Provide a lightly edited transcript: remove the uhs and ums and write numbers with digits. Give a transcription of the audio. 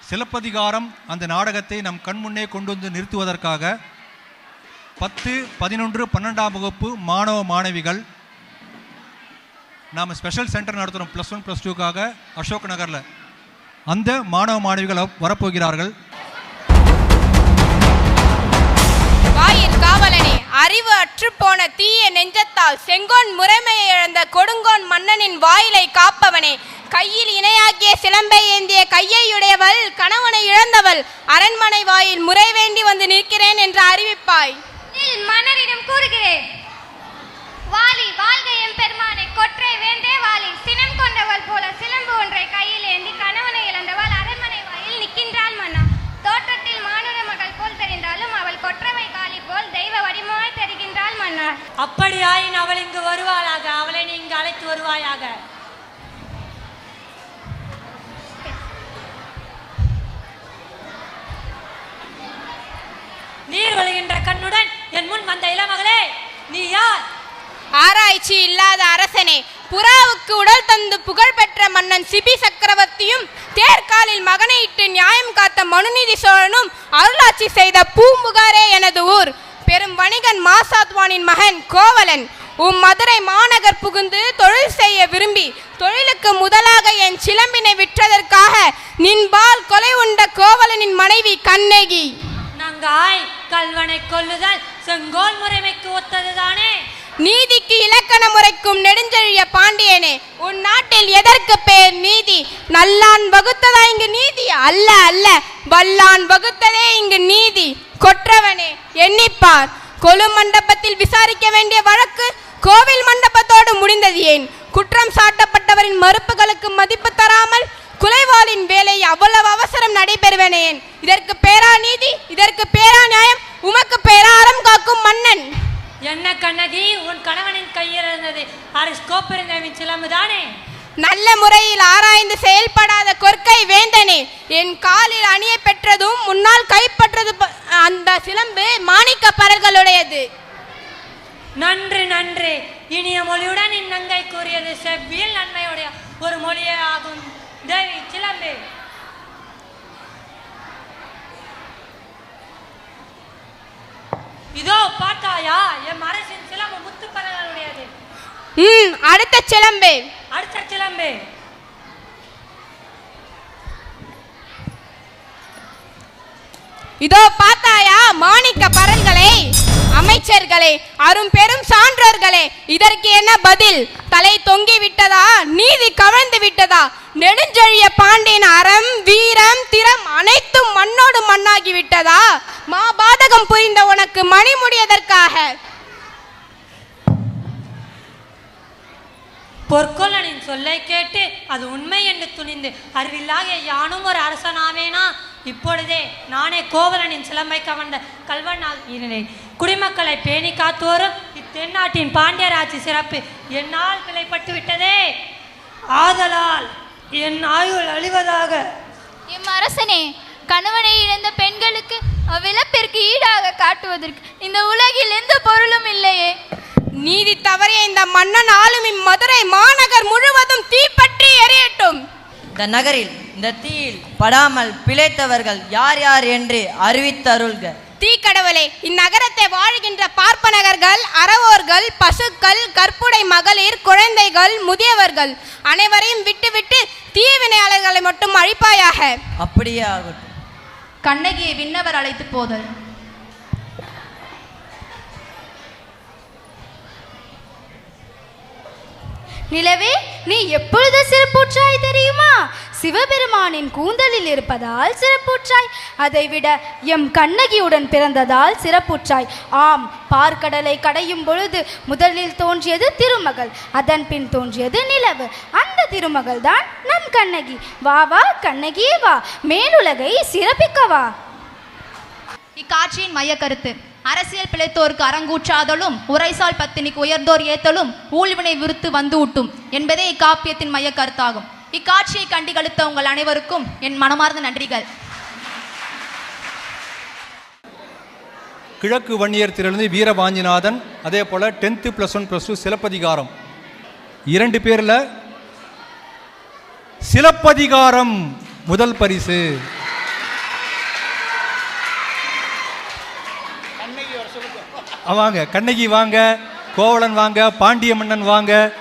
சிலப்பதிகாரம் அந்த நாடகத்தை நம் கண்முன்னே கொண்டு வந்து நிறுத்துவதற்காக 10, 11, 12ஆம் வகுப்பு மாணவ மாணவிகள் நாம் ஸ்பெஷல் சென்டர் நடத்துகிறோம் +1 +2க்காக அசோக் நகரில். அந்த மாணவ மாணவிகள் வரப்போகிறார்கள். வாயில் காவலனே, அறிவு அற்றுப்போன தீய நெஞ்சத்தால் செங்கோன் முறைமையை இழந்த கொடுங்கோன் மன்னனின் வாயிலை காப்பவனே, கையில் இணையாக்கிய சிலம்பை ஏந்திய கையையுடையவள், கணவனை இழந்தவள், அரண்மனை வாயில் முறை வேண்டி வந்து நிற்கிறேன் என்று அறிவிப்பாய். மன்னரிடம் கூறுகிறேன். வாலி வாழ்க எம்பெருமானை, கொற்றை வேந்தே வாலி, சினம் கொண்டவள் போல சிலம்பு ஒன்றை கையில் ஏந்தி கணவனை இழந்தவள் அரண்மனை வாயில் நிற்கின்றாள் மன்னா. தோற்றத்தில் மானுட மகள் போல் தெரிந்தாலும் அவள் கொற்றவை காளி போல் தெய்வ வடிவமாய் தெரிகின்றாள் மன்னா. அப்படியாயின் அவள் இங்கு வருவாளாக, அவளை நீ இங்கு அழைத்து வருவாயாக. நீர் வழிகின்ற கண்ணுடன் என் முன் வந்த இளமகளே, நீ யார்? ஆராய்ச்சி இல்லாத அரசனே, புறாவுக்கு உடல் தந்து புகழ் பெற்ற மன்னன் சிபி சக்கரவர்த்தியும் தேர்காலில் மகனையிட்டு நியாயம் காத்த மனுநீதி சோழனும் அருளாட்சி செய்த பூம்புகாரே எனது ஊர். பெரும் வணிகன் மாசாத்வானின் மகன் கோவலன். மதுரை மாநகர் புகுந்து தொழில் செய்ய விரும்பி தொழிலுக்கு முதலாக என் சிலம்பினை விற்றதற்காக நின்பால் கொலை உண்ட கோவலனின் மனைவி கண்ணகி. நங்காய், கல்வனை கொல்லுதல் செங்கோல் முறைமைக்கு ஒத்ததுதானே? நீதிக்கு இலக்கண முறைக்கும் நெடுஞ்செழிய பாண்டியனே, உன் நாட்டில் எதற்கு பேர் நீதி? நல்லான் வகுத்ததா இங்கு நீதி? அல்ல அல்ல, வல்லான் வகுத்ததே இங்கு நீதி. கொற்றவனே, எண்ணிப்பார். கொலு மண்டபத்தில் விசாரிக்க வேண்டிய வழக்கு கோவில் மண்டபத்தோடு முடிந்தது ஏன்? குற்றம் சாட்டப்பட்டவரின் மறுப்புகளுக்கு மதிப்பு தராமல் குலைவாளின் வேலை அவ்வளவு அவசரம் நடைபெறுவனேன்? இதற்கு பேரா நீதி? இதற்கு பேரா நியாயம்? உமக்கு பேரா அறம் காக்கும் மன்னன்? என்ன கண்ணகி, உன் கணவனின் கையில் இருந்தது அரிஸ்கோப்பெருந்தேவின் சிலம்புதானே? நல்ல முறையில் ஆராய்ந்து செயல்படாத கொற்கை வேந்தனே, என் காலில் அணிய பெற்றதும் முன்னால் கைப்பற்றது அந்த சிலம்பு மாணிக்க பரல்களுடையது. நன்று நன்று. இனிய மொழியுடன் இந்நங்கை கூறியது செவ்வியல் நன்மையுடைய ஒரு மொழியே ஆகும். தேவி சிலம்பு, இதோ பார்த்தாயா? எம் அரசின் சிலம்பு முத்து பரல்களுடையது. அடுத்த சிலம்பு. அடுத்த சிலம்பு. இதோ பார்த்தாயா மாணிக்க பரல்களை? அமைச்சர்களே, அரும் பெரும் சான்றோர்களே, இதற்கு என்ன பதில்? தலை தொங்கி விட்டதா? நீதி கவிழ்ந்து விட்டதா? நெடுஞ்செழிய பாண்டியன் அறம், வீரம், திறம் அனைத்தும் மண்ணோடு மண்ணாகி விட்டதா? மாபாதகம் புரிந்த உனக்கு மணிமுடியதற்காக? பொற்கொள்ளனின் சொல்லை கேட்டு அது உண்மை என்று துணிந்து அறிவில்லாக யானும் ஒரு அரசனாவேனா? இப்பொழுதே நானே கோவலனின் சிலம்பை கவர்ந்த கல்வனாகிறேன். குடிமக்களை பேணி காத்தோறும் இத்தென்னாட்டின் பாண்டியராட்சி சிறப்பு என்னால் பிழைப்பட்டு விட்டதே. ஆதலால் என் ஆயுள் அழிவதாக. எம் அரசனே, கணவனை இழந்த பெண்களுக்கு அவ்விழப்பிற்கு ஈடாக காட்டுவதற்கு இந்த உலகில் எந்த பொருளும் இல்லையே. நீதி தவறிய இந்த மன்னன் ஆளும் இம்மதுரை மாநகர் முழுவதும் தீப்பற்றி எரியட்டும். இந்த நகரில் இந்த தீயில் படாமல் பிழைத்தவர்கள் யார் யார் என்று அறிவித்தருள்க. தீக்கடவுளே, இந்நகரத்தை வாழ்கின்ற பார்ப்பனகர்கள், அறவோர்கள், பசுக்கள், கற்புடை மகளிர், குழந்தைகள், முதியவர்கள் அனைவரையும் விட்டுவிட்டு தீவினையாளர்களை மட்டும் அழிப்பாயாக. அப்படியே ஆகட்டும். கண்ணகியை விண்ணவர் அழைத்து போதல். நிலவே, நீ எப்பொழுது சிறப்புற்றாய் தெரியுமா? சிவபெருமானின் கூந்தலில் இருப்பதால் சிறப்புற்றாய். அதைவிட எம் கண்ணகியுடன் பிறந்ததால் சிறப்புற்றாய். ஆம், பார்க்கடலை கடையும் பொழுது முதலில் தோன்றியது திருமகள், அதன் பின் தோன்றியது நிலவு. அந்த திருமகள் தான் நம் கண்ணகி. வா வா கண்ணகியே வா, மேலுலகை சிறப்பிக்கவா. இக்காட்சியின் மைய கருத்து: அரசியல் பிழைத்தோருக்கு அரங்கூற்றாதலும் உரைசால் பத்தினிக்கு உயர்ந்தோர் ஏத்தலும் ஊழ்வினை விருத்து வந்து ஊட்டும் என்பதே இக்காப்பியத்தின் மைய கருத்தாகும். இக்காட்சியை கண்டிகளித்த உங்கள் அனைவருக்கும் என் மனமார்ந்த நன்றிகள். கிழக்கு வன்னியத்திலிருந்து வீரவாஞ்சிநாதன், அதே போல் 10th +1 +2 சிலப்பதிகாரம் 2 பேரில் சிலப்பதிகாரம் முதல் பரிசு. வாங்க கண்ணகி வாங்க, கோவலன் வாங்க, பாண்டிய மன்னன் வாங்க.